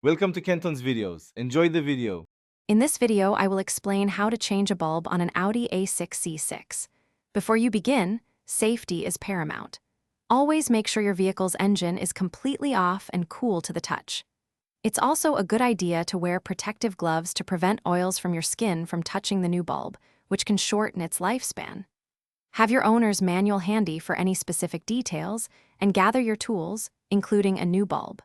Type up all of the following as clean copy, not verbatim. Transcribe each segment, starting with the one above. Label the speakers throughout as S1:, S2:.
S1: Welcome to Kenton's videos. Enjoy the video.
S2: In this video, I will explain how to change a bulb on an Audi A6 C6. Before you begin, safety is paramount. Always make sure your vehicle's engine is completely off and cool to the touch. It's also a good idea to wear protective gloves to prevent oils from your skin from touching the new bulb, which can shorten its lifespan. Have your owner's manual handy for any specific details, and gather your tools, including a new bulb.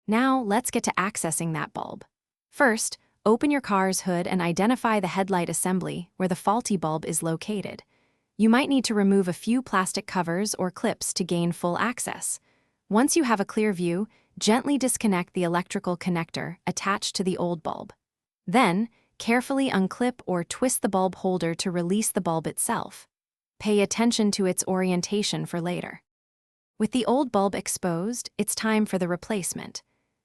S2: Now, let's get to accessing that bulb. First, open your car's hood and identify the headlight assembly where the faulty bulb is located. You might need to remove a few plastic covers or clips to gain full access. Once you have a clear view, gently disconnect the electrical connector attached to the old bulb. Then, carefully unclip or twist the bulb holder to release the bulb itself. Pay attention to its orientation for later. With the old bulb exposed, it's time for the replacement.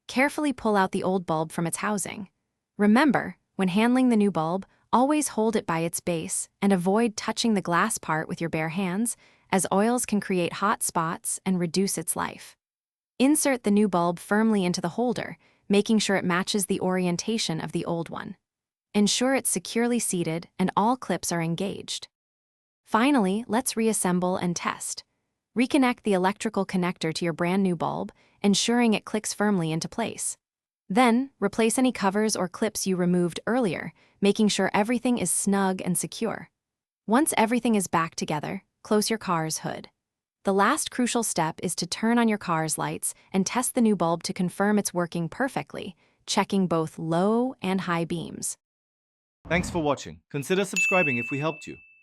S2: Carefully pull out the old bulb from its housing. Remember, when handling the new bulb, always hold it by its base and avoid touching the glass part with your bare hands, as oils can create hot spots and reduce its life. Insert the new bulb firmly into the holder, making sure it matches the orientation of the old one. Ensure it's securely seated and all clips are engaged. Finally, let's reassemble and test. Reconnect the electrical connector to your brand new bulb, ensuring it clicks firmly into place. Then, replace any covers or clips you removed earlier, making sure everything is snug and secure. Once everything is back together, close your car's hood. The last crucial step is to turn on your car's lights and test the new bulb to confirm it's working perfectly, checking both low and high beams.
S1: Thanks for watching. Consider subscribing if we helped you.